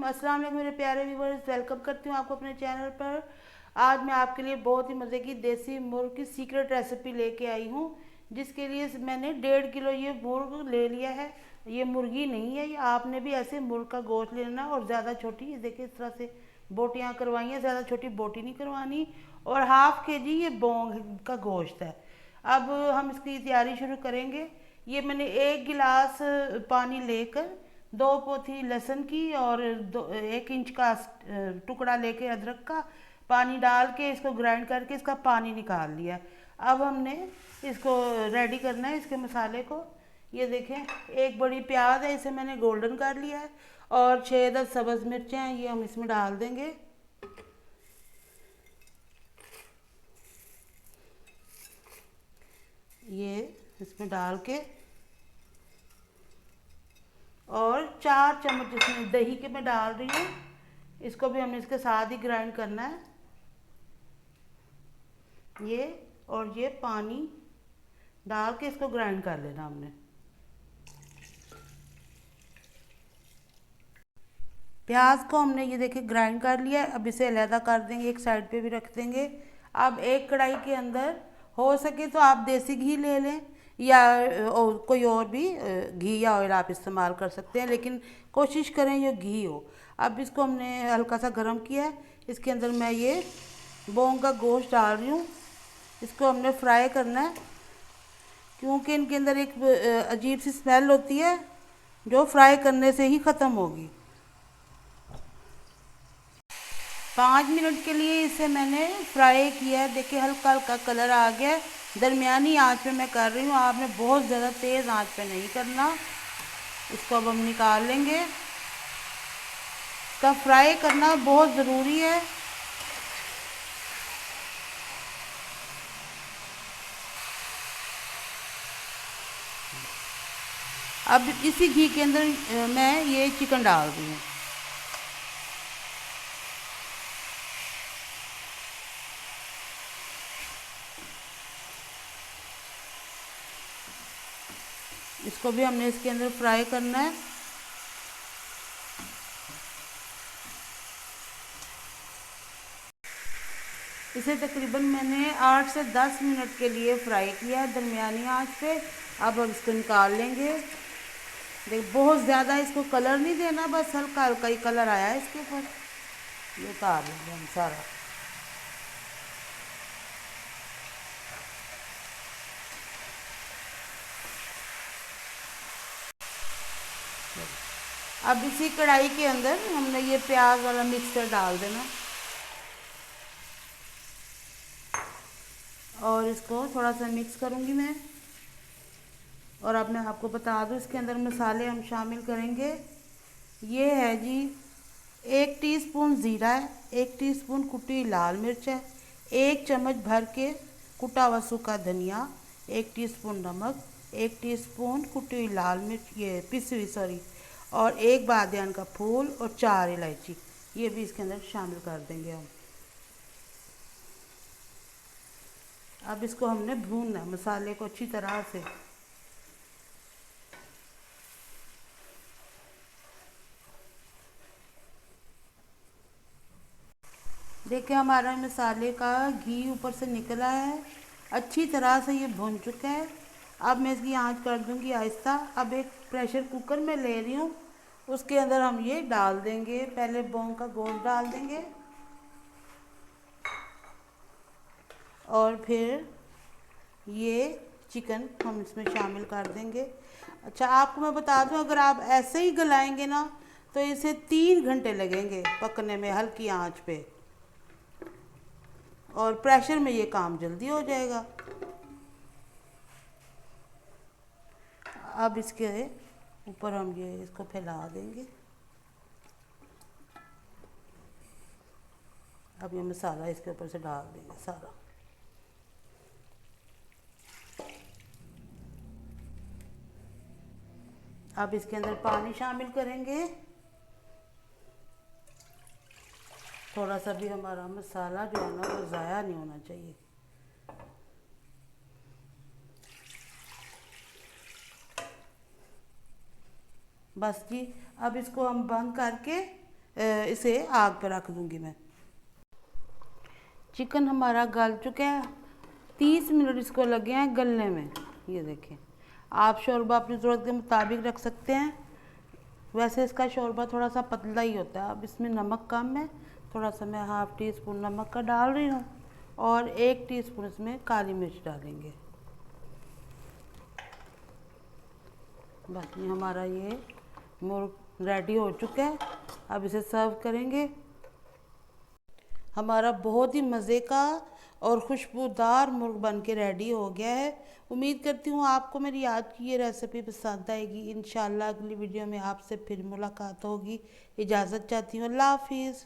अस्सलाम वालेकुम मेरे प्यारे व्यूवर्स, वेलकम करती हूँ आपको अपने चैनल पर। आज मैं आपके लिए बहुत ही मज़े की देसी मुर्ग की सीक्रेट रेसिपी लेके आई हूँ, जिसके लिए मैंने 1.5 किलो ये मुर्ग ले लिया है। ये मुर्गी नहीं है, ये आपने भी ऐसे मुर्ग का गोश्त लेना और ज़्यादा छोटी, ये देखिए इस तरह से बोटियाँ करवाई हैं, ज़्यादा छोटी बोटी नहीं करवानी। और हाफ के जी ये बोंग का गोश्त है। अब हम इसकी तैयारी शुरू करेंगे। ये मैंने 1 गिलास पानी लेकर 2 पोथी लहसुन की और 1 इंच का टुकड़ा लेके अदरक का पानी डाल के इसको ग्राइंड करके इसका पानी निकाल लिया। अब हमने इसको रेडी करना है, इसके मसाले को। ये देखें, एक बड़ी प्याज है, इसे मैंने गोल्डन कर लिया है, और 6-10 सब्ज़ मिर्चें हैं, ये हम इसमें डाल देंगे। ये इसमें डाल के, और 4 चम्मच इसमें दही के मैं डाल रही हूँ, इसको भी हमने इसके साथ ही ग्राइंड करना है। ये और ये पानी डाल के इसको ग्राइंड कर लेना हमने। प्याज को हमने ये देखिए ग्राइंड कर लिया है। अब इसे अलहदा कर देंगे, एक साइड पे भी रख देंगे। अब एक कढ़ाई के अंदर हो सके तो आप देसी घी ले लें, या कोई और भी घी या ऑयल आप इस्तेमाल कर सकते हैं, लेकिन कोशिश करें ये घी हो। अब इसको हमने हल्का सा गर्म किया है, इसके अंदर मैं ये बोंग का गोश्त डाल रही हूँ। इसको हमने फ्राई करना है, क्योंकि इनके अंदर एक अजीब सी स्मेल होती है जो फ्राई करने से ही ख़त्म होगी। 5 मिनट के लिए इसे मैंने फ्राई किया है। देखिए हल्का हल्का कलर आ गया है। दरमियानी आंच पे मैं कर रही हूँ, आपने बहुत ज़्यादा तेज़ आंच पे नहीं करना। इसको अब हम निकाल लेंगे। इसका फ्राई करना बहुत ज़रूरी है। अब इसी घी के अंदर मैं ये चिकन डाल रही हूँ। इसको भी हमने इसके अंदर फ्राई करना है। इसे तकरीबन मैंने 8 से 10 मिनट के लिए फ्राई किया है दरमियानी आंच पे। अब हम इसको निकाल लेंगे। देख, बहुत ज़्यादा इसको कलर नहीं देना, बस हल्का हल्का ही कलर आया है इसके ऊपर। ये उतार लेंगे हम सारा। अब इसी कढ़ाई के अंदर हमने ये प्याज वाला मिक्सचर डाल देना, और इसको थोड़ा सा मिक्स करूँगी मैं। और अब मैं आपको बता दूँ, इसके अंदर मसाले हम शामिल करेंगे। ये है जी, 1 टीस्पून ज़ीरा है, 1 टीस्पून कुटी लाल मिर्च है, 1 चम्मच भर के कुटा हुआ सूखा धनिया, 1 टीस्पून नमक, 1 टीस्पून कुटी हुई लाल मिर्च, ये पिसी हुई सॉरी, और 1 बादियान का फूल, और 4 इलायची, ये भी इसके अंदर शामिल कर देंगे हम। अब इसको हमने भूनना है, मसाले को अच्छी तरह से। देखिए हमारा मसाले का घी ऊपर से निकला है, अच्छी तरह से ये भुन चुका है। अब मैं इसकी आंच कर दूंगी आहिस्ता। अब एक प्रेशर कुकर में ले रही हूँ, उसके अंदर हम ये डाल देंगे। पहले बोंग का गोश्त डाल देंगे, और फिर ये चिकन हम इसमें शामिल कर देंगे। अच्छा, आपको मैं बता दूं, अगर आप ऐसे ही गलाएंगे ना तो इसे 3 घंटे लगेंगे पकने में, हल्की आंच पे, और प्रेशर में ये काम जल्दी हो जाएगा। अब इसके ऊपर हम ये इसको फैला देंगे। अब ये मसाला इसके ऊपर से डाल देंगे सारा। अब इसके अंदर पानी शामिल करेंगे, थोड़ा सा भी हमारा मसाला जो है ना वो ज़ाया नहीं होना चाहिए। बस जी, अब इसको हम बंद करके इसे आग पर रख दूंगी मैं। चिकन हमारा गल चुका है, 30 मिनट इसको लगे हैं गलने में। ये देखें, आप शोरबा अपनी ज़रूरत के मुताबिक रख सकते हैं। वैसे इसका शोरबा थोड़ा सा पतला ही होता है। अब इसमें नमक कम है, थोड़ा सा मैं हाफ़ टी स्पून नमक का डाल रही हूँ और 1 टीस्पून इसमें काली मिर्च डालेंगे। बस ये हमारा ये मुर्ग रेडी हो चुका है। अब इसे सर्व करेंगे। हमारा बहुत ही मज़े का और खुशबूदार मुर्ग बन के रेडी हो गया है। उम्मीद करती हूँ आपको मेरी आज की ये रेसिपी पसंद आएगी। इंशाल्लाह अगली वीडियो में आपसे फिर मुलाकात होगी। इजाज़त चाहती हूँ। अल्लाह हाफिज़।